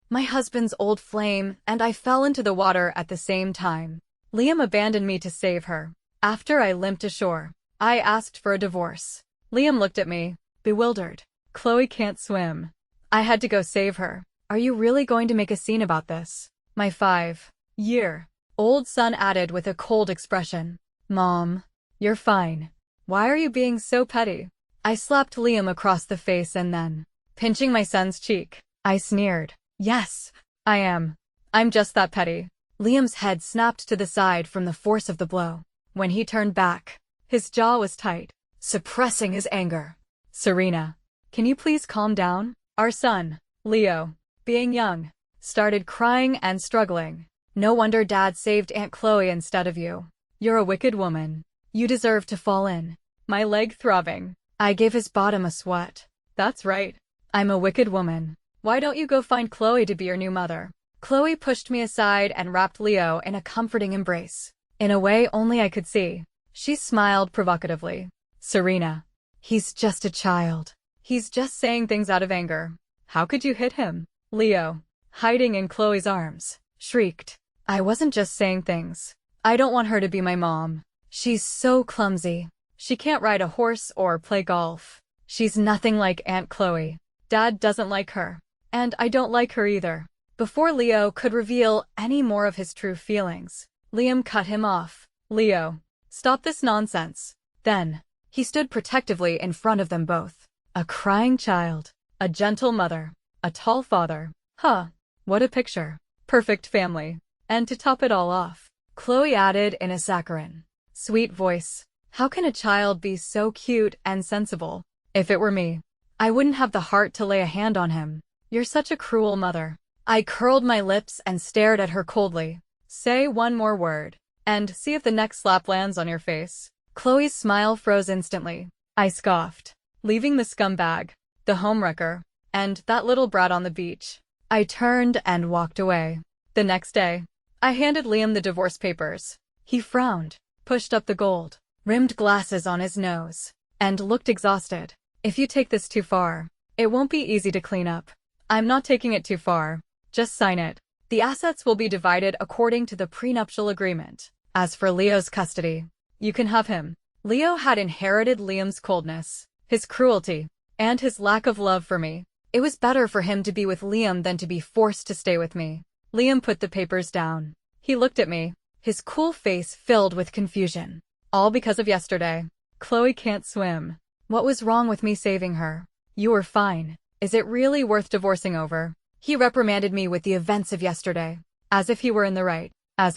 my husband's old flame, and I fell into the water at the same time. Liam abandoned me to save her. After I limped ashore, I asked for a divorce. Liam looked at me, bewildered. Chloe can't swim. I had to go save her. Are you really going to make a scene about this? My 5-year-old son added with a cold expression. Mom, you're fine. Why are you being so petty? I slapped Liam across the face and then, pinching my son's cheek, I sneered. Yes, I am. I'm just that petty. Liam's head snapped to the side from the force of the blow. When he turned back, his jaw was tight, suppressing his anger. Serena, can you please calm down? Our son, Leo, being young, started crying and struggling. No wonder Dad saved Aunt Chloe instead of you. You're a wicked woman. You deserve to fall in. My leg throbbing. I gave his bottom a sweat. That's right. I'm a wicked woman. Why don't you go find Chloe to be your new mother? Chloe pushed me aside and wrapped Leo in a comforting embrace. In a way only I could see. She smiled provocatively. Serena, he's just a child. He's just saying things out of anger. How could you hit him? Leo, hiding in Chloe's arms, shrieked. I wasn't just saying things. I don't want her to be my mom. She's so clumsy. She can't ride a horse or play golf. She's nothing like Aunt Chloe. Dad doesn't like her. And I don't like her either. Before Leo could reveal any more of his true feelings, Liam cut him off. Leo, stop this nonsense. Then, he stood protectively in front of them both. A crying child, a gentle mother, a tall father. Huh, what a picture. Perfect family. And to top it all off, Chloe added in a saccharine, sweet voice, how can a child be so cute and sensible? If it were me, I wouldn't have the heart to lay a hand on him. You're such a cruel mother. I curled my lips and stared at her coldly. Say one more word, and see if the next slap lands on your face. Chloe's smile froze instantly. I scoffed, leaving the scumbag, the homewrecker, and that little brat on the beach. I turned and walked away. The next day, I handed Liam the divorce papers. He frowned, pushed up the gold-rimmed glasses on his nose, and looked exhausted. If you take this too far, it won't be easy to clean up. I'm not taking it too far. Just sign it. The assets will be divided according to the prenuptial agreement. As for Leo's custody, you can have him. Leo had inherited Liam's coldness, his cruelty, and his lack of love for me. It was better for him to be with Liam than to be forced to stay with me. Liam put the papers down. He looked at me, his cool face filled with confusion. All because of yesterday. Chloe can't swim. What was wrong with me saving her? You were fine. Is it really worth divorcing over? He reprimanded me with the events of yesterday, as if he were in the right, as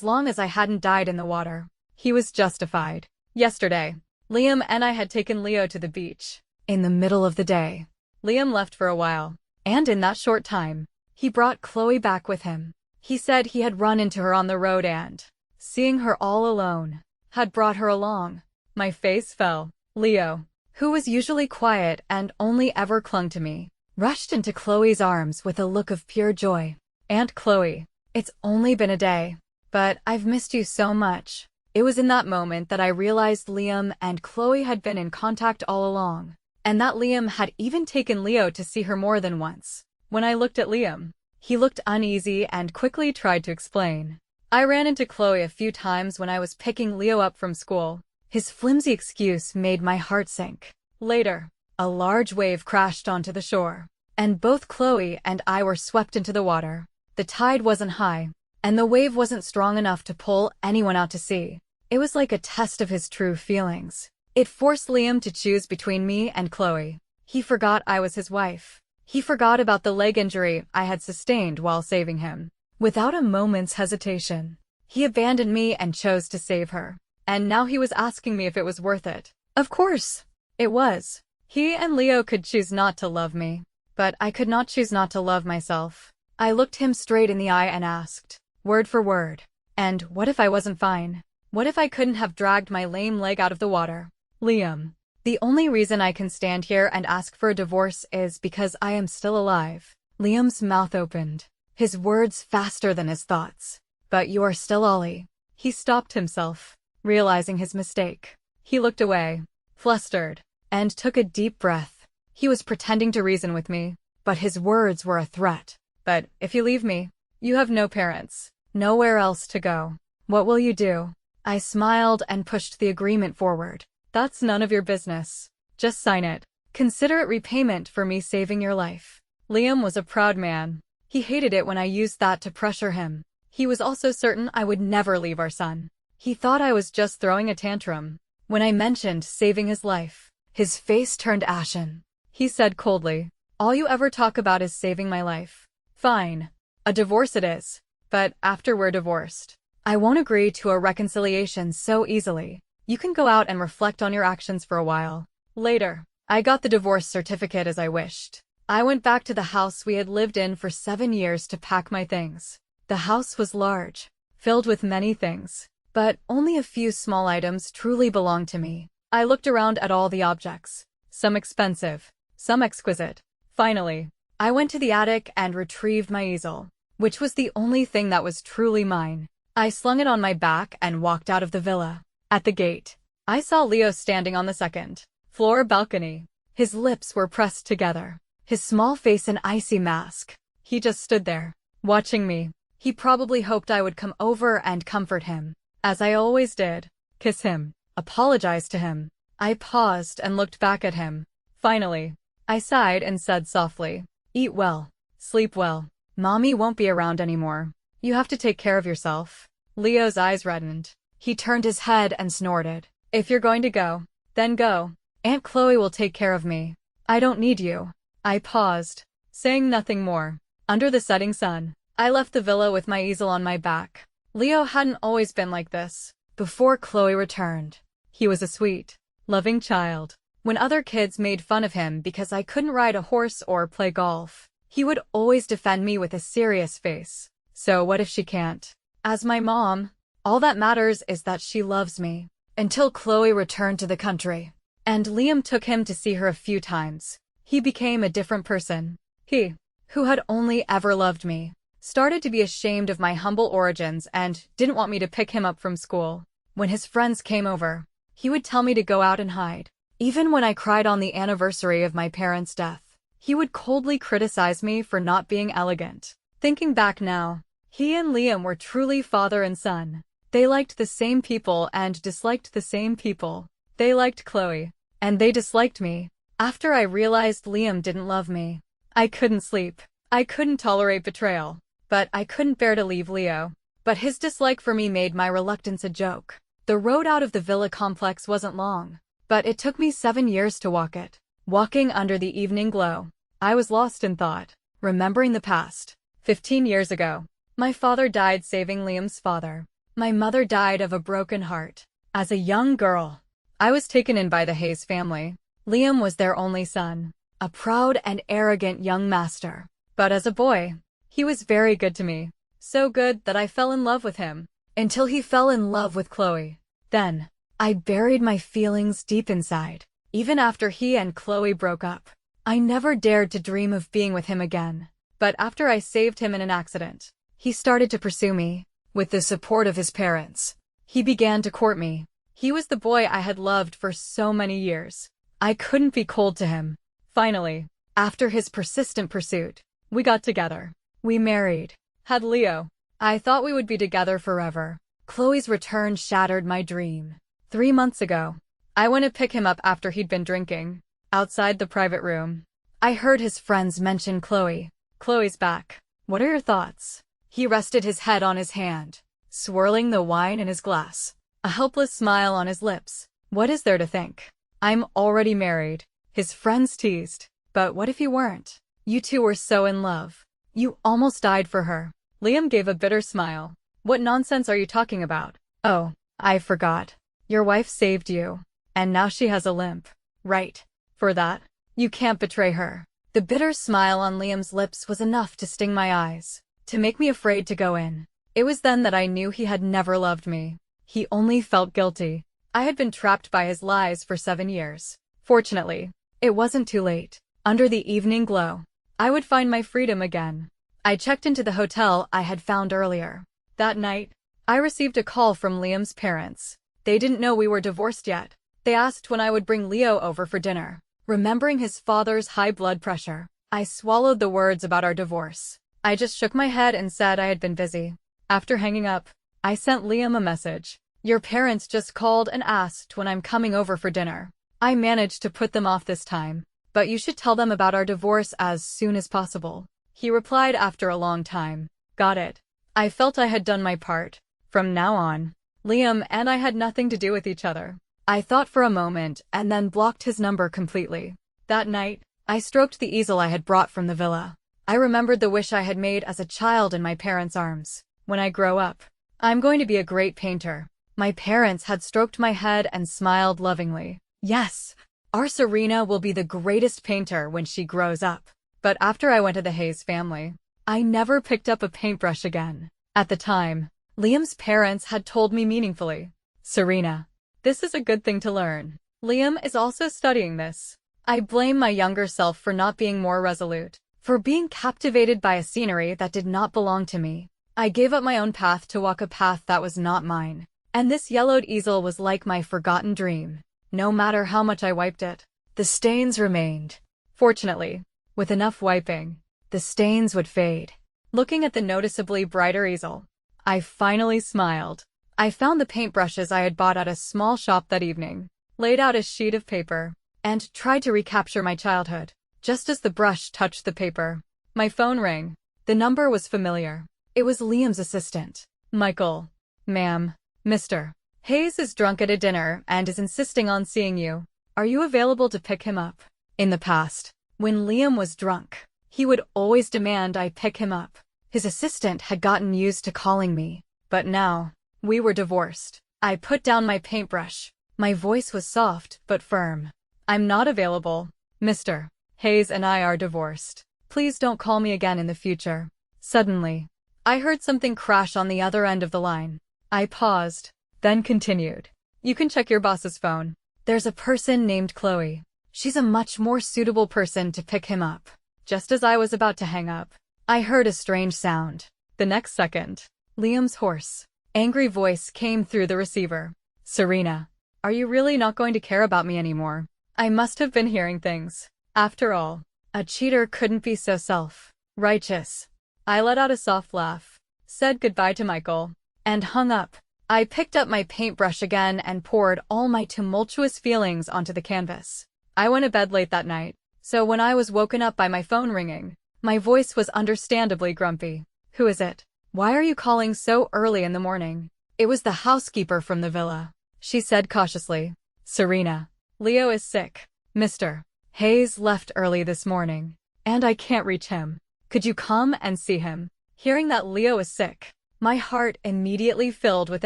long as I hadn't died in the water. He was justified. Yesterday, Liam and I had taken Leo to the beach. In the middle of the day, Liam left for a while, and in that short time, he brought Chloe back with him. He said he had run into her on the road and, seeing her all alone, had brought her along. My face fell. Leo, who was usually quiet and only ever clung to me, rushed into Chloe's arms with a look of pure joy. Aunt Chloe, it's only been a day, but I've missed you so much. It was in that moment that I realized Liam and Chloe had been in contact all along, and that Liam had even taken Leo to see her more than once. When I looked at Liam, he looked uneasy and quickly tried to explain. I ran into Chloe a few times when I was picking Leo up from school. His flimsy excuse made my heart sink. Later, a large wave crashed onto the shore, and both Chloe and I were swept into the water. The tide wasn't high, and the wave wasn't strong enough to pull anyone out to sea. It was like a test of his true feelings. It forced Liam to choose between me and Chloe. He forgot I was his wife. He forgot about the leg injury I had sustained while saving him. Without a moment's hesitation, he abandoned me and chose to save her. And now he was asking me if it was worth it. Of course, it was. He and Leo could choose not to love me, but I could not choose not to love myself. I looked him straight in the eye and asked, word for word, and what if I wasn't fine? What if I couldn't have dragged my lame leg out of the water? Liam, the only reason I can stand here and ask for a divorce is because I am still alive. Liam's mouth opened, his words faster than his thoughts. But you are still Ollie. He stopped himself, realizing his mistake. He looked away, flustered, and took a deep breath. He was pretending to reason with me, but his words were a threat. But if you leave me, you have no parents, nowhere else to go. What will you do? I smiled and pushed the agreement forward. That's none of your business. Just sign it. Consider it repayment for me saving your life. Liam was a proud man. He hated it when I used that to pressure him. He was also certain I would never leave our son. He thought I was just throwing a tantrum. When I mentioned saving his life, his face turned ashen. He said coldly, "All you ever talk about is saving my life. Fine. A divorce it is. But after we're divorced, I won't agree to a reconciliation so easily. You can go out and reflect on your actions for a while." Later, I got the divorce certificate as I wished. I went back to the house we had lived in for 7 years to pack my things. The house was large, filled with many things, but only a few small items truly belonged to me. I looked around at all the objects, some expensive, some exquisite. Finally, I went to the attic and retrieved my easel, which was the only thing that was truly mine. I slung it on my back and walked out of the villa. At the gate, I saw Leo standing on the second floor balcony. His lips were pressed together, his small face an icy mask. He just stood there, watching me. He probably hoped I would come over and comfort him, as I always did, kiss him, apologize to him. I paused and looked back at him. Finally, I sighed and said softly, "Eat well, sleep well. Mommy won't be around anymore. You have to take care of yourself." Leo's eyes reddened. He turned his head and snorted. "If you're going to go, then go. Aunt Chloe will take care of me. I don't need you." I paused, saying nothing more. Under the setting sun, I left the villa with my easel on my back. Leo hadn't always been like this. Before Chloe returned, he was a sweet, loving child. When other kids made fun of him because I couldn't ride a horse or play golf, he would always defend me with a serious face. So what if she can't? As my mom, all that matters is that she loves me. Until Chloe returned to the country, and Liam took him to see her a few times, he became a different person. He, who had only ever loved me, started to be ashamed of my humble origins and didn't want me to pick him up from school. When his friends came over, he would tell me to go out and hide. Even when I cried on the anniversary of my parents' death, he would coldly criticize me for not being elegant. Thinking back now, he and Liam were truly father and son. They liked the same people and disliked the same people. They liked Chloe, and they disliked me. After I realized Liam didn't love me, I couldn't sleep. I couldn't tolerate betrayal, but I couldn't bear to leave Leo. But his dislike for me made my reluctance a joke. The road out of the villa complex wasn't long, but it took me 7 years to walk it. Walking under the evening glow, I was lost in thought, remembering the past. 15 years ago, my father died saving Liam's father. My mother died of a broken heart. As a young girl, I was taken in by the Hayes family. Liam was their only son, a proud and arrogant young master. But as a boy, he was very good to me. So good that I fell in love with him, until he fell in love with Chloe. Then, I buried my feelings deep inside. Even after he and Chloe broke up, I never dared to dream of being with him again. But after I saved him in an accident, he started to pursue me. With the support of his parents, he began to court me. He was the boy I had loved for so many years. I couldn't be cold to him. Finally, after his persistent pursuit, we got together. We married, had Leo. I thought we would be together forever. Chloe's return shattered my dream. 3 months ago, I went to pick him up after he'd been drinking. Outside the private room, I heard his friends mention Chloe. "Chloe's back. What are your thoughts?" He rested his head on his hand, swirling the wine in his glass, a helpless smile on his lips. "What is there to think? I'm already married," his friends teased. "But what if you weren't? You two were so in love. You almost died for her." Liam gave a bitter smile. "What nonsense are you talking about?" "Oh, I forgot. Your wife saved you, and now she has a limp. Right. For that, you can't betray her." The bitter smile on Liam's lips was enough to sting my eyes, to make me afraid to go in. It was then that I knew he had never loved me. He only felt guilty. I had been trapped by his lies for 7 years. Fortunately, it wasn't too late. Under the evening glow, I would find my freedom again. I checked into the hotel I had found earlier. That night, I received a call from Liam's parents. They didn't know we were divorced yet. They asked when I would bring Leo over for dinner. Remembering his father's high blood pressure, I swallowed the words about our divorce. I just shook my head and said I had been busy. After hanging up, I sent Liam a message. Your parents just called and asked when I'm coming over for dinner. I managed to put them off this time, but you should tell them about our divorce as soon as possible. He replied after a long time. Got it. I felt I had done my part. From now on, Liam and I had nothing to do with each other. I thought for a moment and then blocked his number completely. That night, I stroked the easel I had brought from the villa. I remembered the wish I had made as a child in my parents' arms. When I grow up, I'm going to be a great painter. My parents had stroked my head and smiled lovingly. Yes, our Serena will be the greatest painter when she grows up. But after I went to the Hayes family, I never picked up a paintbrush again. At the time, Liam's parents had told me meaningfully, Serena, this is a good thing to learn. Liam is also studying this. I blame my younger self for not being more resolute, for being captivated by a scenery that did not belong to me. I gave up my own path to walk a path that was not mine. And this yellowed easel was like my forgotten dream. No matter how much I wiped it, the stains remained. Fortunately, with enough wiping, the stains would fade. Looking at the noticeably brighter easel, I finally smiled. I found the paintbrushes I had bought at a small shop that evening, laid out a sheet of paper, and tried to recapture my childhood. Just as the brush touched the paper, my phone rang. The number was familiar. It was Liam's assistant. Michael. Ma'am. Mr. Hayes is drunk at a dinner and is insisting on seeing you. Are you available to pick him up? In the past, when Liam was drunk, he would always demand I pick him up. His assistant had gotten used to calling me. But now, we were divorced. I put down my paintbrush. My voice was soft but firm. I'm not available. Mr. Hayes and I are divorced. Please don't call me again in the future. Suddenly, I heard something crash on the other end of the line. I paused, then continued. You can check your boss's phone. There's a person named Chloe. She's a much more suitable person to pick him up. Just as I was about to hang up, I heard a strange sound. The next second, Liam's hoarse, angry voice came through the receiver. Serena, are you really not going to care about me anymore? I must have been hearing things. After all, a cheater couldn't be so self-righteous. I let out a soft laugh, said goodbye to Michael, and hung up. I picked up my paintbrush again and poured all my tumultuous feelings onto the canvas. I went to bed late that night, so when I was woken up by my phone ringing, my voice was understandably grumpy. Who is it? Why are you calling so early in the morning? It was the housekeeper from the villa. She said cautiously. Serena, Leo is sick. Mr. Hayes left early this morning, and I can't reach him. Could you come and see him? Hearing that Leo is sick, my heart immediately filled with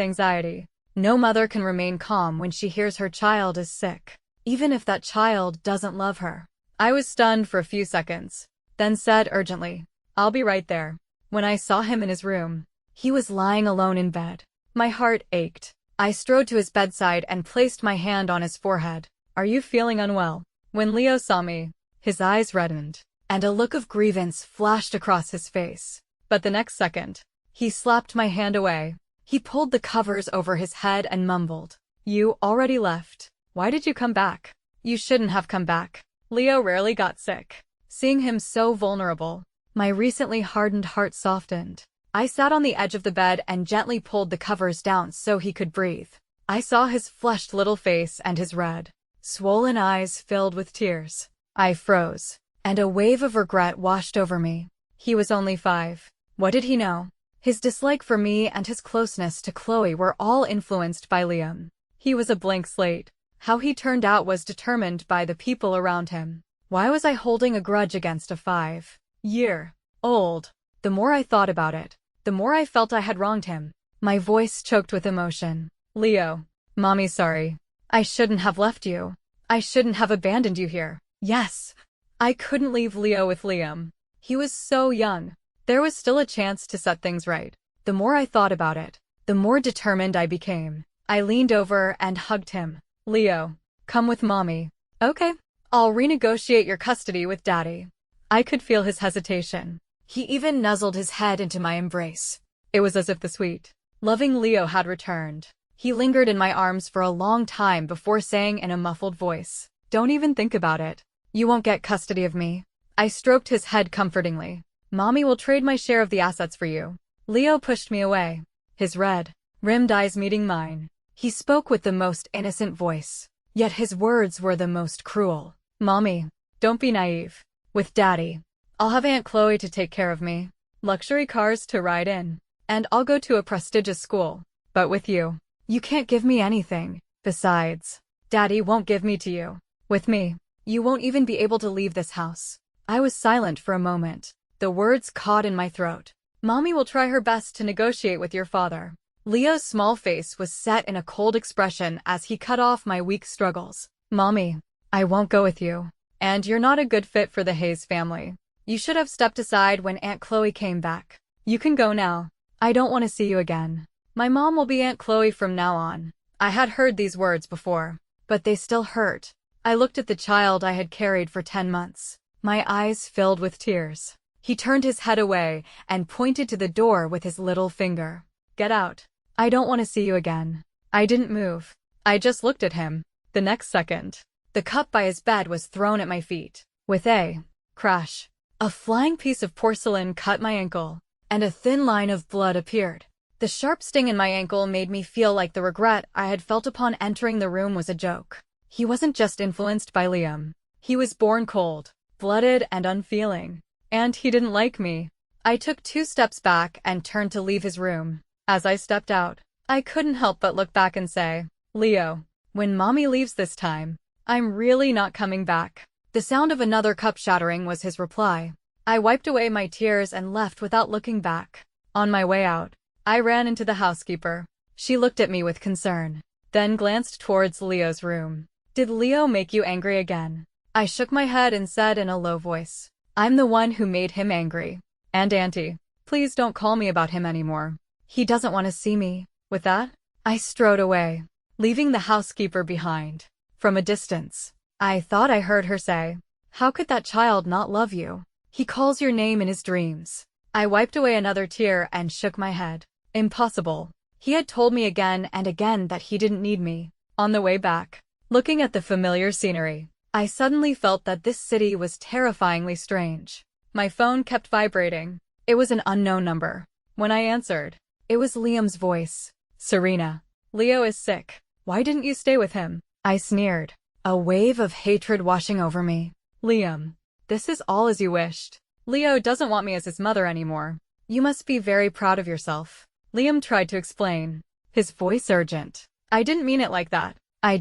anxiety. No mother can remain calm when she hears her child is sick, even if that child doesn't love her. I was stunned for a few seconds, then said urgently, I'll be right there. When I saw him in his room, he was lying alone in bed. My heart ached. I strode to his bedside and placed my hand on his forehead. Are you feeling unwell? When Leo saw me, his eyes reddened, and a look of grievance flashed across his face. But the next second, he slapped my hand away. He pulled the covers over his head and mumbled, You already left. Why did you come back? You shouldn't have come back. Leo rarely got sick. Seeing him so vulnerable, my recently hardened heart softened. I sat on the edge of the bed and gently pulled the covers down so he could breathe. I saw his flushed little face and his red, swollen eyes filled with tears. I froze, and a wave of regret washed over me. He was only 5. What did he know? His dislike for me and his closeness to Chloe were all influenced by Liam. He was a blank slate. How he turned out was determined by the people around him. Why was I holding a grudge against a 5-year-old? The more I thought about it, the more I felt I had wronged him. My voice choked with emotion. Leo, Mommy's sorry. I shouldn't have left you. I shouldn't have abandoned you here. Yes, I couldn't leave Leo with Liam. He was so young. There was still a chance to set things right. The more I thought about it, the more determined I became. I leaned over and hugged him. Leo, come with Mommy. Okay, I'll renegotiate your custody with Daddy. I could feel his hesitation. He even nuzzled his head into my embrace. It was as if the sweet, loving Leo had returned. He lingered in my arms for a long time before saying in a muffled voice, Don't even think about it. You won't get custody of me. I stroked his head comfortingly. Mommy will trade my share of the assets for you. Leo pushed me away, his red-rimmed eyes meeting mine. He spoke with the most innocent voice, yet his words were the most cruel. Mommy, don't be naive. With Daddy, I'll have Aunt Chloe to take care of me, luxury cars to ride in, and I'll go to a prestigious school. But with you, you can't give me anything. Besides, Daddy won't give me to you. With me, you won't even be able to leave this house. I was silent for a moment, the words caught in my throat. Mommy will try her best to negotiate with your father. Leo's small face was set in a cold expression as he cut off my weak struggles. Mommy, I won't go with you. And you're not a good fit for the Hayes family. You should have stepped aside when Aunt Chloe came back. You can go now. I don't want to see you again. My mom will be Aunt Chloe from now on. I had heard these words before, but they still hurt. I looked at the child I had carried for 10 months. My eyes filled with tears. He turned his head away and pointed to the door with his little finger. Get out. I don't want to see you again. I didn't move. I just looked at him. The next second, the cup by his bed was thrown at my feet. With a crash, a flying piece of porcelain cut my ankle, and a thin line of blood appeared. The sharp sting in my ankle made me feel like the regret I had felt upon entering the room was a joke. He wasn't just influenced by Liam. He was born cold-blooded and unfeeling. And he didn't like me. I took 2 steps back and turned to leave his room. As I stepped out, I couldn't help but look back and say, Leo, when Mommy leaves this time, I'm really not coming back. The sound of another cup shattering was his reply. I wiped away my tears and left without looking back. On my way out, I ran into the housekeeper. She looked at me with concern, then glanced towards Leo's room. Did Leo make you angry again? I shook my head and said in a low voice, I'm the one who made him angry. And Auntie, please don't call me about him anymore. He doesn't want to see me. With that, I strode away, leaving the housekeeper behind. From a distance, I thought I heard her say, how could that child not love you? He calls your name in his dreams. I wiped away another tear and shook my head. Impossible. He had told me again and again that he didn't need me. On the way back, looking at the familiar scenery, I suddenly felt that this city was terrifyingly strange. My phone kept vibrating. It was an unknown number. When I answered, it was Liam's voice. Serena, Leo is sick. Why didn't you stay with him? I sneered, a wave of hatred washing over me. Liam, this is all as you wished. Leo doesn't want me as his mother anymore. You must be very proud of yourself. Liam tried to explain, his voice urgent. I didn't mean it like that. I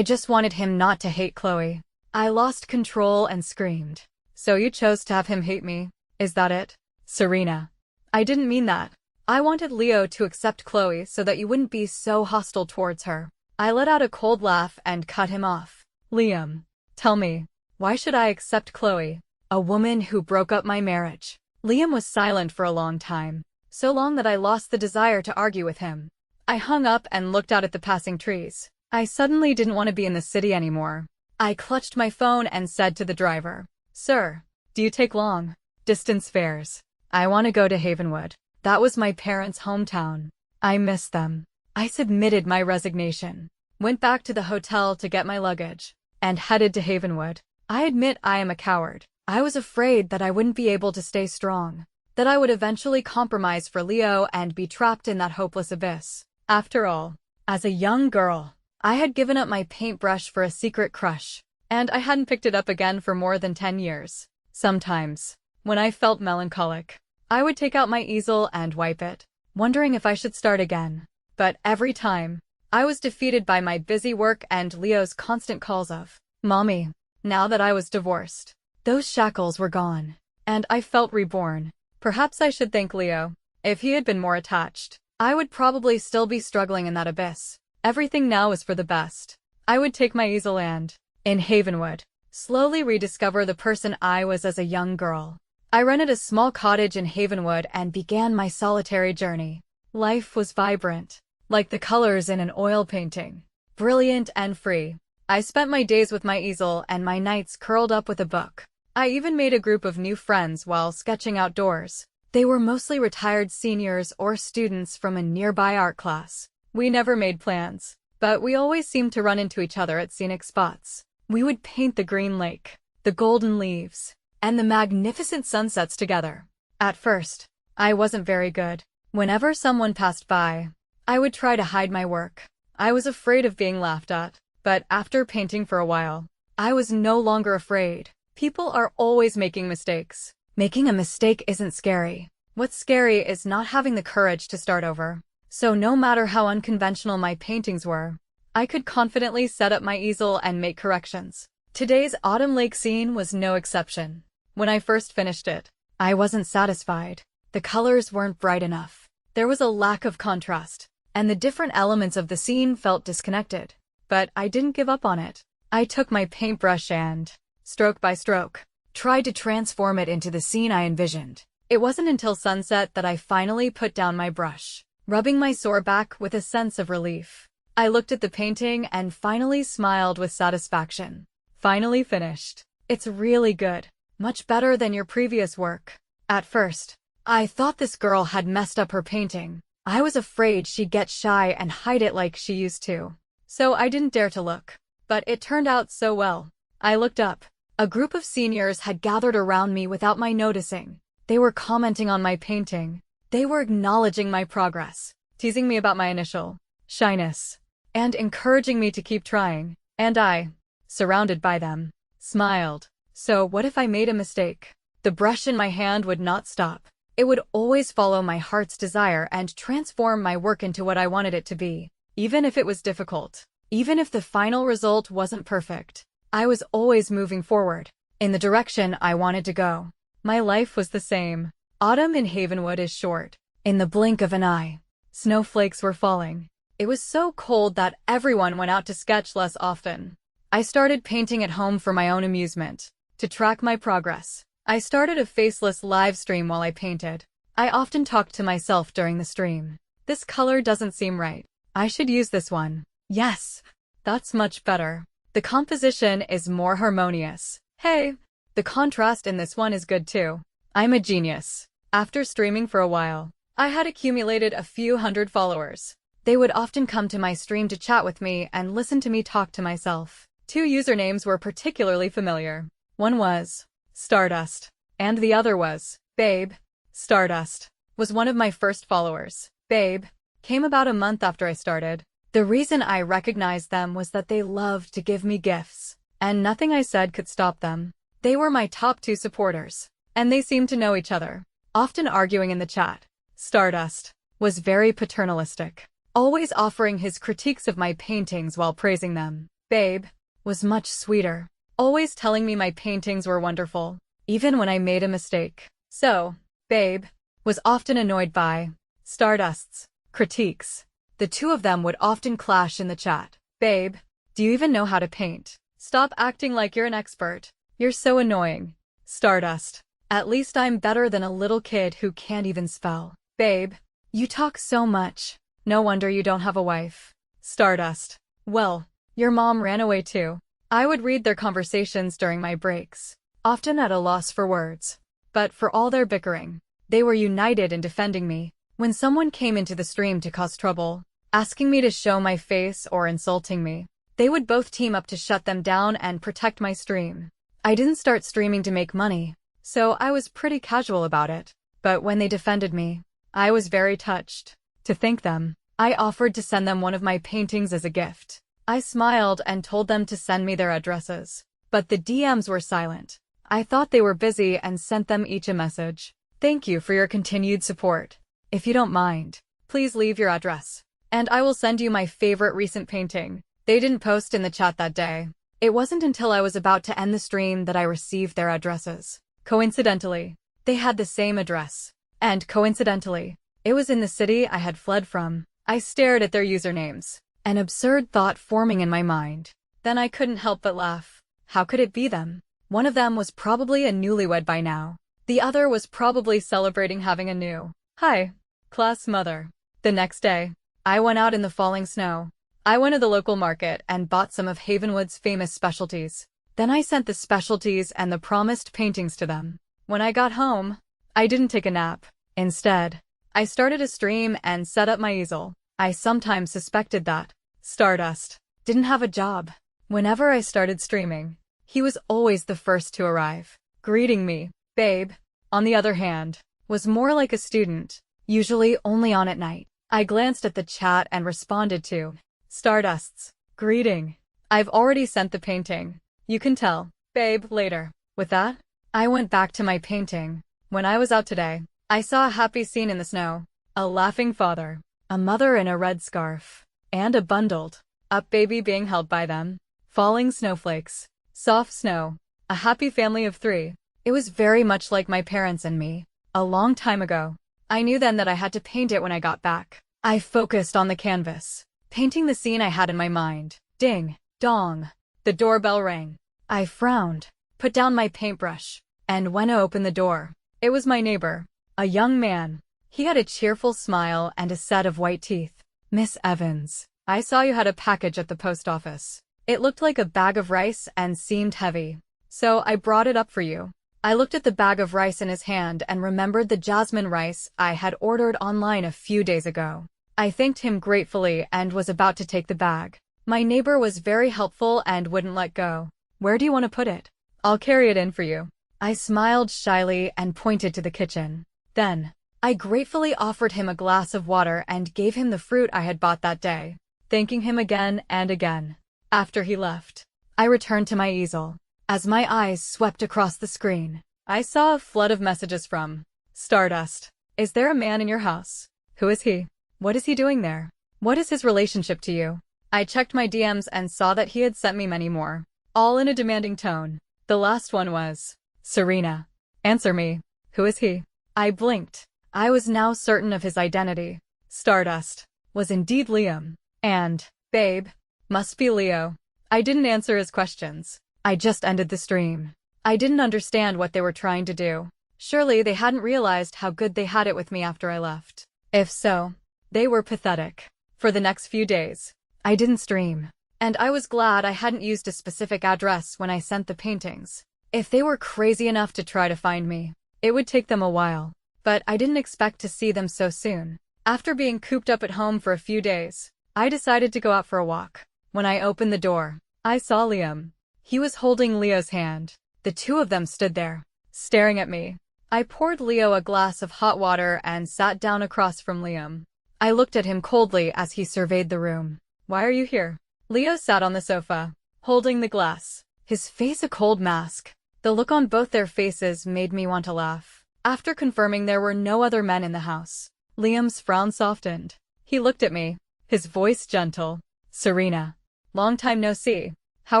just wanted him not to hate Chloe. I lost control and screamed. So you chose to have him hate me, is that it? Serena, I didn't mean that. I wanted Leo to accept Chloe so that you wouldn't be so hostile towards her. I let out a cold laugh and cut him off. Liam, tell me, why should I accept Chloe, a woman who broke up my marriage? Liam was silent for a long time, so long that I lost the desire to argue with him. I hung up and looked out at the passing trees. I suddenly didn't want to be in the city anymore. I clutched my phone and said to the driver, Sir, do you take long-distance fares? I want to go to Havenwood. That was my parents' hometown. I miss them. I submitted my resignation, went back to the hotel to get my luggage, and headed to Havenwood. I admit I am a coward. I was afraid that I wouldn't be able to stay strong, that I would eventually compromise for Leo and be trapped in that hopeless abyss. After all, as a young girl, I had given up my paintbrush for a secret crush, and I hadn't picked it up again for more than 10 years. Sometimes, when I felt melancholic, I would take out my easel and wipe it, wondering if I should start again. But every time, I was defeated by my busy work and Leo's constant calls of, Mommy. Now that I was divorced, those shackles were gone, and I felt reborn. Perhaps I should thank Leo. If he had been more attached, I would probably still be struggling in that abyss. Everything now is for the best. I would take my easel and, in Havenwood, slowly rediscover the person I was as a young girl. I rented a small cottage in Havenwood and began my solitary journey. Life was vibrant, like the colors in an oil painting, brilliant and free. I spent my days with my easel and my nights curled up with a book. I even made a group of new friends while sketching outdoors. They were mostly retired seniors or students from a nearby art class. We never made plans, but we always seemed to run into each other at scenic spots. We would paint the green lake, the golden leaves, and the magnificent sunsets together. At first, I wasn't very good. Whenever someone passed by, I would try to hide my work. I was afraid of being laughed at. But after painting for a while, I was no longer afraid. People are always making mistakes. Making a mistake isn't scary. What's scary is not having the courage to start over. So no matter how unconventional my paintings were, I could confidently set up my easel and make corrections. Today's autumn lake scene was no exception. When I first finished it, I wasn't satisfied. The colors weren't bright enough. There was a lack of contrast, and the different elements of the scene felt disconnected. But I didn't give up on it. I took my paintbrush and, stroke by stroke, tried to transform it into the scene I envisioned. It wasn't until sunset that I finally put down my brush, rubbing my sore back with a sense of relief. I looked at the painting and finally smiled with satisfaction. Finally finished. It's really good. Much better than your previous work. At first, I thought this girl had messed up her painting. I was afraid she'd get shy and hide it like she used to. So I didn't dare to look. But it turned out so well. I looked up. A group of seniors had gathered around me without my noticing. They were commenting on my painting. They were acknowledging my progress, teasing me about my initial shyness, and encouraging me to keep trying. And I, surrounded by them, smiled. So what if I made a mistake? The brush in my hand would not stop. It would always follow my heart's desire and transform my work into what I wanted it to be. Even if it was difficult, even if the final result wasn't perfect, I was always moving forward, in the direction I wanted to go. My life was the same. Autumn in Havenwood is short. In the blink of an eye, snowflakes were falling. It was so cold that everyone went out to sketch less often. I started painting at home for my own amusement. To track my progress, I started a faceless live stream while I painted. I often talked to myself during the stream. This color doesn't seem right. I should use this one. Yes, that's much better. The composition is more harmonious. Hey, the contrast in this one is good too. I'm a genius. After streaming for a while, I had accumulated a few hundred followers. They would often come to my stream to chat with me and listen to me talk to myself. Two usernames were particularly familiar. One was Stardust, and the other was Babe. Stardust was one of my first followers. Babe came about a month after I started. The reason I recognized them was that they loved to give me gifts, and nothing I said could stop them. They were my top two supporters, and they seemed to know each other, often arguing in the chat. Stardust was very paternalistic, always offering his critiques of my paintings while praising them. Babe was much sweeter, always telling me my paintings were wonderful, even when I made a mistake. So, Babe was often annoyed by Stardust's critiques. The two of them would often clash in the chat. Babe, do you even know how to paint? Stop acting like you're an expert. You're so annoying. Stardust, at least I'm better than a little kid who can't even spell. Babe, you talk so much. No wonder you don't have a wife. Stardust, well, your mom ran away too. I would read their conversations during my breaks, often at a loss for words. But for all their bickering, they were united in defending me. When someone came into the stream to cause trouble, asking me to show my face or insulting me, they would both team up to shut them down and protect my stream. I didn't start streaming to make money, so I was pretty casual about it. But when they defended me, I was very touched. To thank them, I offered to send them one of my paintings as a gift. I smiled and told them to send me their addresses. But the DMs were silent. I thought they were busy and sent them each a message. Thank you for your continued support. If you don't mind, please leave your address, and I will send you my favorite recent painting. They didn't post in the chat that day. It wasn't until I was about to end the stream that I received their addresses. Coincidentally, they had the same address. And coincidentally, it was in the city I had fled from. I stared at their usernames, an absurd thought forming in my mind. Then I couldn't help but laugh. How could it be them? One of them was probably a newlywed by now. The other was probably celebrating having a new hi, class mother. The next day, I went out in the falling snow. I went to the local market and bought some of Havenwood's famous specialties. Then I sent the specialties and the promised paintings to them. When I got home, I didn't take a nap. Instead, I started a stream and set up my easel. I sometimes suspected that Stardust didn't have a job. Whenever I started streaming, he was always the first to arrive, greeting me. Babe, on the other hand, was more like a student, usually only on at night. I glanced at the chat and responded to Stardust's greeting. I've already sent the painting. You can tell. Babe, later. With that, I went back to my painting. When I was out today, I saw a happy scene in the snow. A laughing father, a mother in a red scarf, and a bundled up baby being held by them. Falling snowflakes, soft snow, a happy family of 3. It was very much like my parents and me. A long time ago. I knew then that I had to paint it when I got back. I focused on the canvas, painting the scene I had in my mind. Ding, dong. The doorbell rang. I frowned, put down my paintbrush, and when I opened the door, it was my neighbor, a young man. He had a cheerful smile and a set of white teeth. Miss Evans, I saw you had a package at the post office. It looked like a bag of rice and seemed heavy, so I brought it up for you. I looked at the bag of rice in his hand and remembered the jasmine rice I had ordered online a few days ago. I thanked him gratefully and was about to take the bag. My neighbor was very helpful and wouldn't let go. Where do you want to put it? I'll carry it in for you. I smiled shyly and pointed to the kitchen. Then, I gratefully offered him a glass of water and gave him the fruit I had bought that day, thanking him again and again. After he left, I returned to my easel. As my eyes swept across the screen, I saw a flood of messages from Stardust. Is there a man in your house? Who is he? What is he doing there? What is his relationship to you? I checked my DMs and saw that he had sent me many more, all in a demanding tone. The last one was, Serena, answer me. Who is he? I blinked. I was now certain of his identity. Stardust was indeed Liam. And, babe, must be Leo. I didn't answer his questions. I just ended the stream. I didn't understand what they were trying to do. Surely they hadn't realized how good they had it with me after I left. If so, they were pathetic. For the next few days, I didn't stream. And I was glad I hadn't used a specific address when I sent the paintings. If they were crazy enough to try to find me, it would take them a while. But I didn't expect to see them so soon. After being cooped up at home for a few days, I decided to go out for a walk. When I opened the door, I saw Liam. He was holding Leo's hand. The two of them stood there, staring at me. I poured Leo a glass of hot water and sat down across from Liam. I looked at him coldly as he surveyed the room. Why are you here? Leo sat on the sofa, holding the glass, his face a cold mask. The look on both their faces made me want to laugh. After confirming there were no other men in the house, Liam's frown softened. He looked at me, his voice gentle. Serena, long time no see. How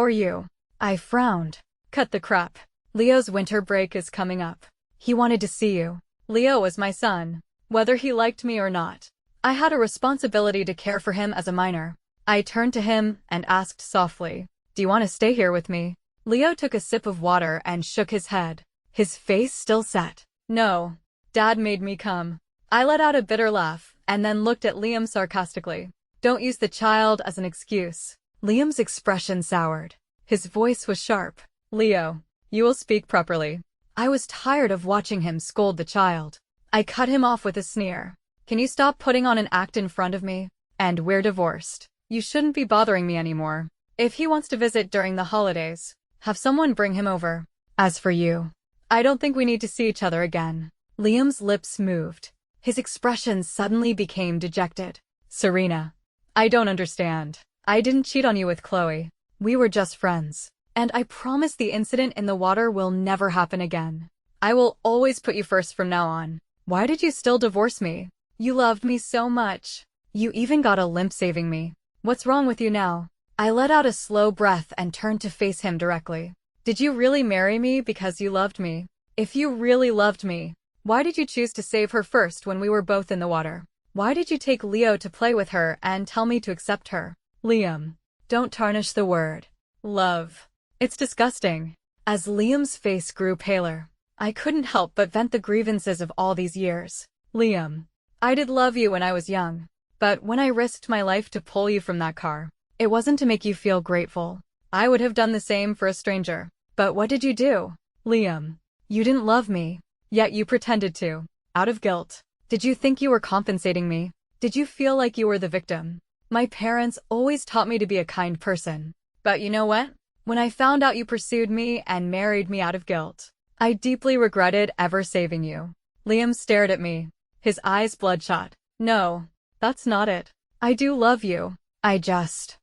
are you? I frowned. Cut the crap. Leo's winter break is coming up. He wanted to see you. Leo was my son, whether he liked me or not. I had a responsibility to care for him as a minor. I turned to him and asked softly, do you want to stay here with me? Leo took a sip of water and shook his head, his face still set. No. Dad made me come. I let out a bitter laugh and then looked at Liam sarcastically. Don't use the child as an excuse. Liam's expression soured. His voice was sharp. Leo, you will speak properly. I was tired of watching him scold the child. I cut him off with a sneer. Can you stop putting on an act in front of me? And we're divorced. You shouldn't be bothering me anymore. If he wants to visit during the holidays, have someone bring him over. As for you, I don't think we need to see each other again. Liam's lips moved. His expression suddenly became dejected. Serena, I don't understand. I didn't cheat on you with Chloe. We were just friends. And I promise the incident in the water will never happen again. I will always put you first from now on. Why did you still divorce me? You loved me so much. You even got a limp saving me. What's wrong with you now? I let out a slow breath and turned to face him directly. Did you really marry me because you loved me? If you really loved me, why did you choose to save her first when we were both in the water? Why did you take Leo to play with her and tell me to accept her? Liam, don't tarnish the word love. It's disgusting. As Liam's face grew paler, I couldn't help but vent the grievances of all these years. Liam, I did love you when I was young, but when I risked my life to pull you from that car, it wasn't to make you feel grateful. I would have done the same for a stranger. But what did you do? Liam, you didn't love me, yet you pretended to, out of guilt. Did you think you were compensating me? Did you feel like you were the victim? My parents always taught me to be a kind person. But you know what? When I found out you pursued me and married me out of guilt, I deeply regretted ever saving you. Liam stared at me, his eyes bloodshot. No, that's not it. I do love you. I just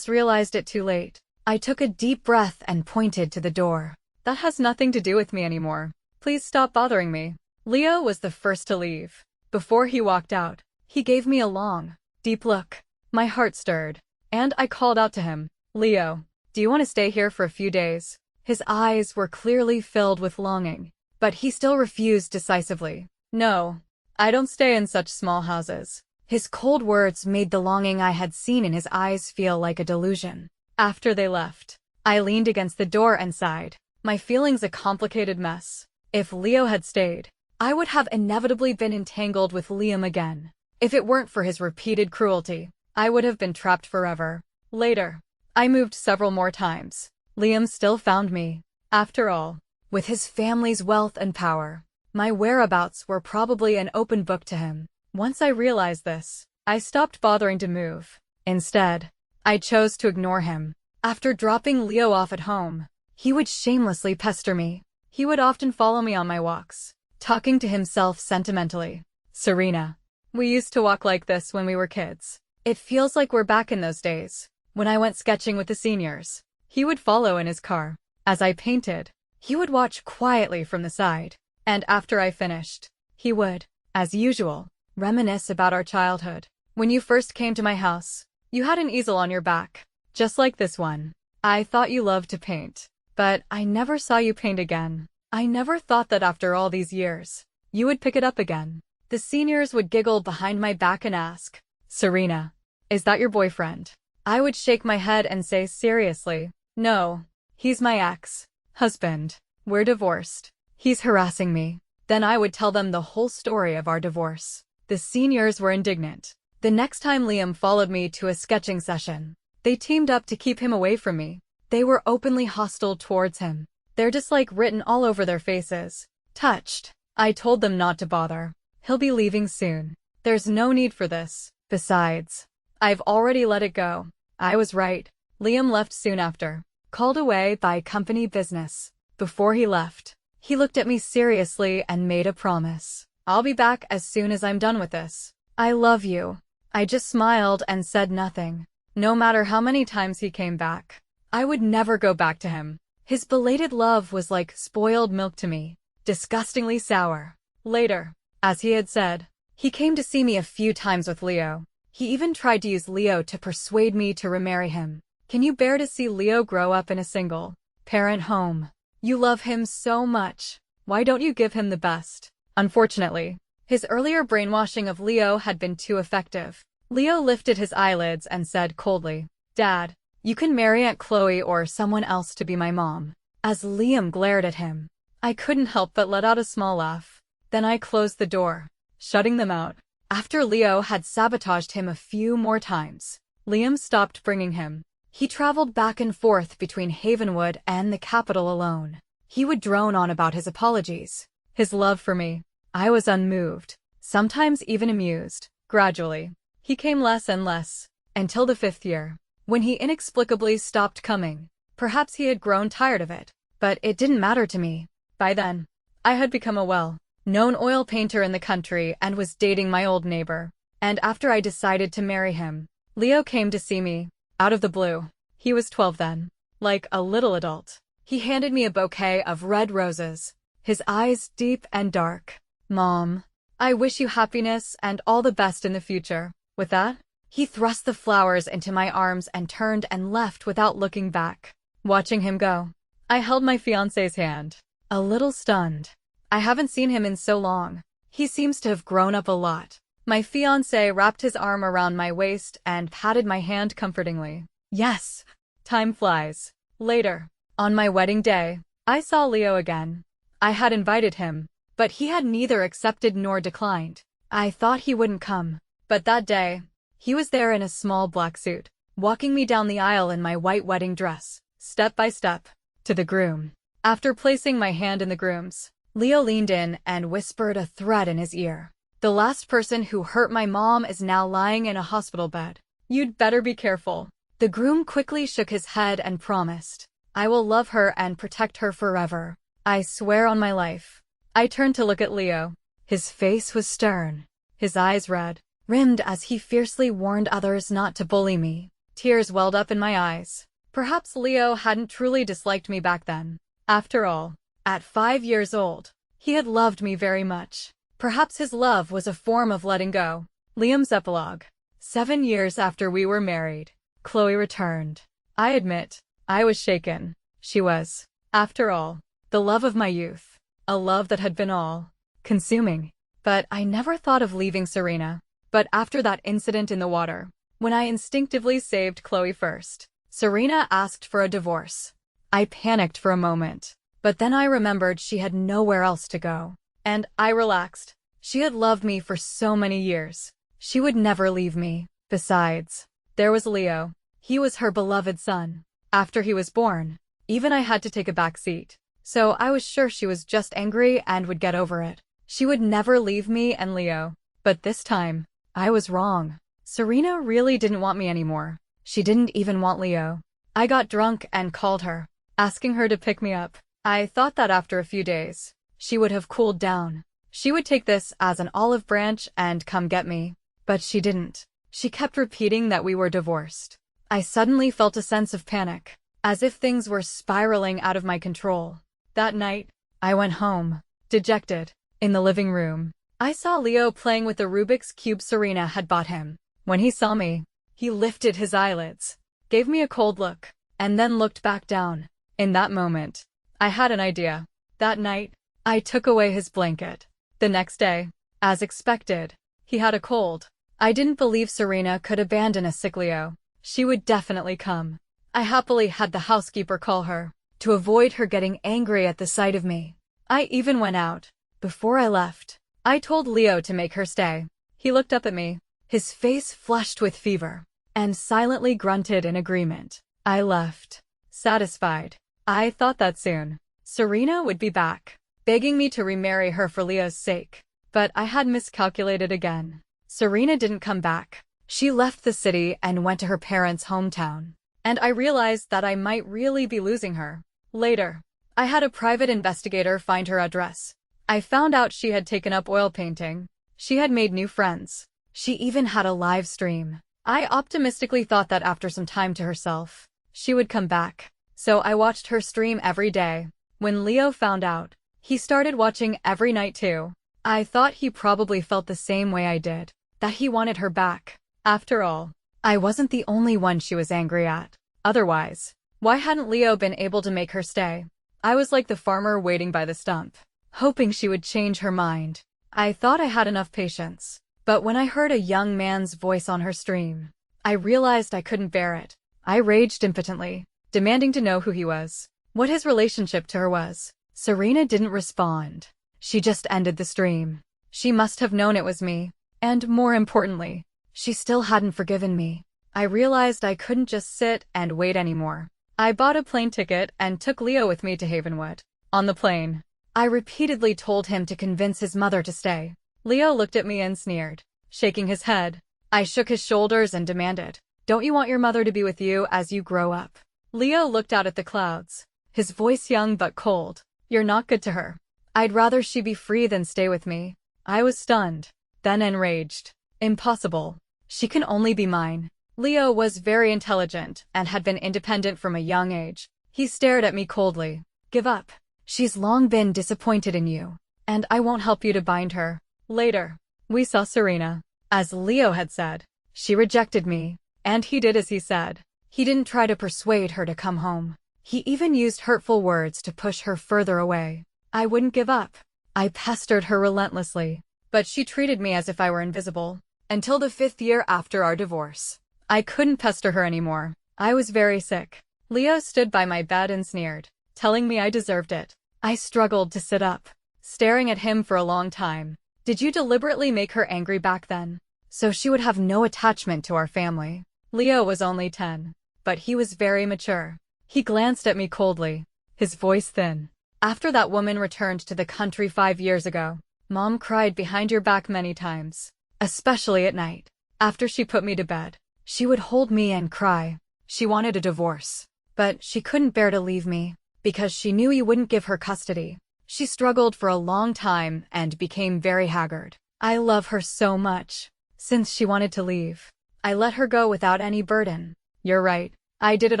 realized it too late. I took a deep breath and pointed to the door. That has nothing to do with me anymore. Please stop bothering me. Leo was the first to leave. Before he walked out, he gave me a long, deep look. My heart stirred, and I called out to him, Leo, do you want to stay here for a few days? His eyes were clearly filled with longing, but he still refused decisively. No, I don't stay in such small houses. His cold words made the longing I had seen in his eyes feel like a delusion. After they left, I leaned against the door and sighed, my feelings a complicated mess. If Leo had stayed, I would have inevitably been entangled with Liam again. If it weren't for his repeated cruelty, I would have been trapped forever. Later, I moved several more times. Liam still found me. After all, with his family's wealth and power, my whereabouts were probably an open book to him. Once I realized this, I stopped bothering to move. Instead, I chose to ignore him. After dropping Leo off at home, he would shamelessly pester me. He would often follow me on my walks, talking to himself sentimentally. Serena, we used to walk like this when we were kids. It feels like we're back in those days, when I went sketching with the seniors. He would follow in his car. As I painted, he would watch quietly from the side. And after I finished, he would, as usual, reminisce about our childhood. When you first came to my house, you had an easel on your back, just like this one. I thought you loved to paint, but I never saw you paint again. I never thought that after all these years, you would pick it up again. The seniors would giggle behind my back and ask, Serena, is that your boyfriend? I would shake my head and say seriously, no, he's my ex-husband. We're divorced. He's harassing me. Then I would tell them the whole story of our divorce. The seniors were indignant. The next time Liam followed me to a sketching session, they teamed up to keep him away from me. They were openly hostile towards him, their dislike written all over their faces. Touched, I told them not to bother. He'll be leaving soon. There's no need for this. Besides, I've already let it go. I was right. Liam left soon after, called away by company business. Before he left, he looked at me seriously and made a promise. I'll be back as soon as I'm done with this. I love you. I just smiled and said nothing. No matter how many times he came back, I would never go back to him. His belated love was like spoiled milk to me, disgustingly sour. Later, as he had said, he came to see me a few times with Leo. He even tried to use Leo to persuade me to remarry him. Can you bear to see Leo grow up in a single-parent home? You love him so much. Why don't you give him the best? Unfortunately, his earlier brainwashing of Leo had been too effective. Leo lifted his eyelids and said coldly, Dad, you can marry Aunt Chloe or someone else to be my mom. As Liam glared at him, I couldn't help but let out a small laugh. Then I closed the door, shutting them out. After Leo had sabotaged him a few more times, Liam stopped bringing him. He traveled back and forth between Havenwood and the capital alone. He would drone on about his apologies, his love for me. I was unmoved, sometimes even amused. Gradually, he came less and less, until the 5th year, when he inexplicably stopped coming. Perhaps he had grown tired of it, but it didn't matter to me. By then, I had become a well-known oil painter in the country and was dating my old neighbor. And after I decided to marry him, Leo came to see me, out of the blue. He was 12 then. Like a little adult, he handed me a bouquet of red roses, his eyes deep and dark. Mom, I wish you happiness and all the best in the future. With that, he thrust the flowers into my arms and turned and left without looking back. Watching him go, I held my fiancé's hand, a little stunned. I haven't seen him in so long. He seems to have grown up a lot. My fiancé wrapped his arm around my waist and patted my hand comfortingly. Yes, time flies. Later, on my wedding day, I saw Leo again. I had invited him, but he had neither accepted nor declined. I thought he wouldn't come, but that day, he was there in a small black suit, walking me down the aisle in my white wedding dress, step by step, to the groom. After placing my hand in the groom's, Leo leaned in and whispered a threat in his ear. The last person who hurt my mom is now lying in a hospital bed. You'd better be careful. The groom quickly shook his head and promised, I will love her and protect her forever. I swear on my life. I turned to look at Leo. His face was stern, his eyes red, rimmed as he fiercely warned others not to bully me. Tears welled up in my eyes. Perhaps Leo hadn't truly disliked me back then. After all, at 5 years old, he had loved me very much. Perhaps his love was a form of letting go. Liam's epilogue. 7 years after we were married, Chloe returned. I admit, I was shaken. She was, after all, the love of my youth. A love that had been all-consuming. But I never thought of leaving Serena. But after that incident in the water, when I instinctively saved Chloe first, Serena asked for a divorce. I panicked for a moment. But then I remembered she had nowhere else to go. And I relaxed. She had loved me for so many years. She would never leave me. Besides, there was Leo. He was her beloved son. After he was born, even I had to take a back seat. So I was sure she was just angry and would get over it. She would never leave me and Leo. But this time, I was wrong. Serena really didn't want me anymore. She didn't even want Leo. I got drunk and called her, asking her to pick me up. I thought that after a few days, she would have cooled down. She would take this as an olive branch and come get me. But she didn't. She kept repeating that we were divorced. I suddenly felt a sense of panic, as if things were spiraling out of my control. That night, I went home, dejected. In the living room, I saw Leo playing with the Rubik's Cube Serena had bought him. When he saw me, he lifted his eyelids, gave me a cold look, and then looked back down. In that moment, I had an idea. That night, I took away his blanket. The next day, as expected, he had a cold. I didn't believe Serena could abandon a sick Leo. She would definitely come. I happily had the housekeeper call her, to avoid her getting angry at the sight of me. I even went out. Before I left, I told Leo to make her stay. He looked up at me, his face flushed with fever, and silently grunted in agreement. I left, satisfied. I thought that soon, Serena would be back, begging me to remarry her for Leo's sake. But I had miscalculated again. Serena didn't come back. She left the city and went to her parents' hometown. And I realized that I might really be losing her. Later, I had a private investigator find her address. I found out she had taken up oil painting. She had made new friends. She even had a live stream. I optimistically thought that after some time to herself, she would come back. So I watched her stream every day. When Leo found out, he started watching every night too. I thought he probably felt the same way I did, that he wanted her back. After all, I wasn't the only one she was angry at. Otherwise, why hadn't Leo been able to make her stay? I was like the farmer waiting by the stump, hoping she would change her mind. I thought I had enough patience. But when I heard a young man's voice on her stream, I realized I couldn't bear it. I raged impotently, demanding to know who he was, what his relationship to her was. Serena didn't respond. She just ended the stream. She must have known it was me. And more importantly, she still hadn't forgiven me. I realized I couldn't just sit and wait anymore. I bought a plane ticket and took Leo with me to Havenwood. On the plane, I repeatedly told him to convince his mother to stay. Leo looked at me and sneered, shaking his head. I shook his shoulders and demanded, "Don't you want your mother to be with you as you grow up?" Leo looked out at the clouds, his voice young but cold. "You're not good to her. I'd rather she be free than stay with me." I was stunned, then enraged. Impossible. She can only be mine. Leo was very intelligent and had been independent from a young age. He stared at me coldly. "Give up. She's long been disappointed in you, and I won't help you to bind her." Later, we saw Serena. As Leo had said, she rejected me, and he did as he said. He didn't try to persuade her to come home. He even used hurtful words to push her further away. I wouldn't give up. I pestered her relentlessly, but she treated me as if I were invisible. Until the 5th year after our divorce, I couldn't pester her anymore. I was very sick. Leo stood by my bed and sneered, telling me I deserved it. I struggled to sit up, staring at him for a long time. "Did you deliberately make her angry back then, so she would have no attachment to our family?" Leo was only 10, but he was very mature. He glanced at me coldly, his voice thin. "After that woman returned to the country 5 years ago, Mom cried behind your back many times, especially at night. After she put me to bed, she would hold me and cry. She wanted a divorce, but she couldn't bear to leave me. because she knew you wouldn't give her custody. She struggled for a long time and became very haggard. I love her so much. Since she wanted to leave, I let her go without any burden. You're right. I did it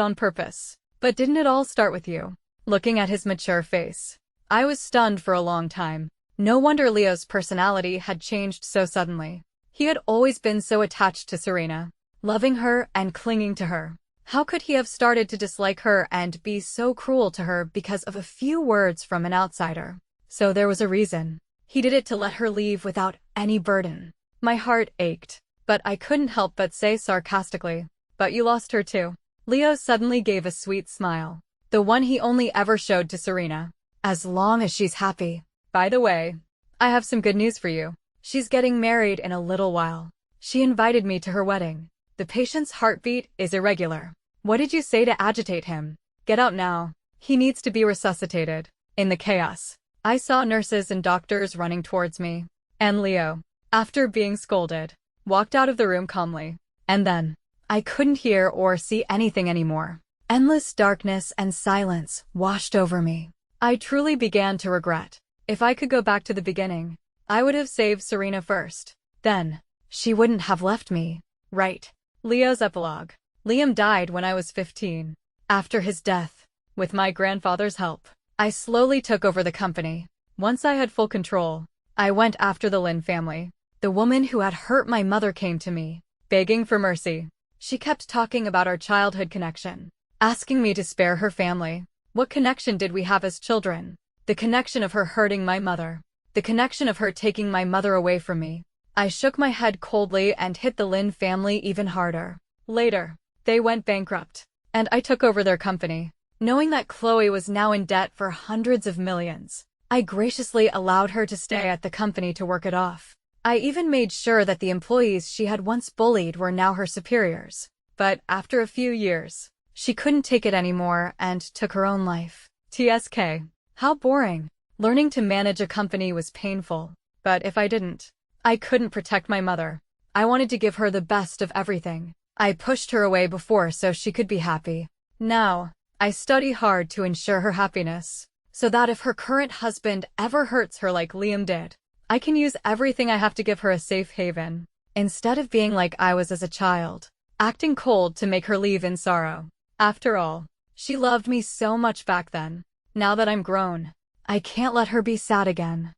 on purpose. But didn't it all start with you? Looking at his mature face, I was stunned for a long time. No wonder Leo's personality had changed so suddenly. He had always been so attached to Serena, loving her and clinging to her. How could he have started to dislike her and be so cruel to her because of a few words from an outsider? So there was a reason. He did it to let her leave without any burden. My heart ached, but I couldn't help but say sarcastically, "But you lost her too." Leo suddenly gave a sweet smile, the one he only ever showed to Serena. As long as she's happy. By the way, I have some good news for you. She's getting married in a little while. She invited me to her wedding. The patient's heartbeat is irregular. What did you say to agitate him? Get out now. He needs to be resuscitated. In the chaos, I saw nurses and doctors running towards me. And Leo, after being scolded, walked out of the room calmly. And then, I couldn't hear or see anything anymore. Endless darkness and silence washed over me. I truly began to regret. If I could go back to the beginning, I would have saved Serena first. Then, she wouldn't have left me. Right. Leo's epilogue. Liam died when I was 15. After his death, with my grandfather's help, I slowly took over the company. Once I had full control, I went after the Lin family. The woman who had hurt my mother came to me, begging for mercy. She kept talking about our childhood connection, asking me to spare her family. What connection did we have as children? The connection of her hurting my mother. The connection of her taking my mother away from me. I shook my head coldly and hit the Lin family even harder. Later, they went bankrupt, and I took over their company. Knowing that Chloe was now in debt for hundreds of millions, I graciously allowed her to stay at the company to work it off. I even made sure that the employees she had once bullied were now her superiors. But after a few years, she couldn't take it anymore and took her own life. TSK. How boring. Learning to manage a company was painful. But if I didn't, I couldn't protect my mother. I wanted to give her the best of everything. I pushed her away before so she could be happy. Now, I study hard to ensure her happiness, so that if her current husband ever hurts her like Liam did, I can use everything I have to give her a safe haven, instead of being like I was as a child, acting cold to make her leave in sorrow. After all, she loved me so much back then. Now that I'm grown, I can't let her be sad again.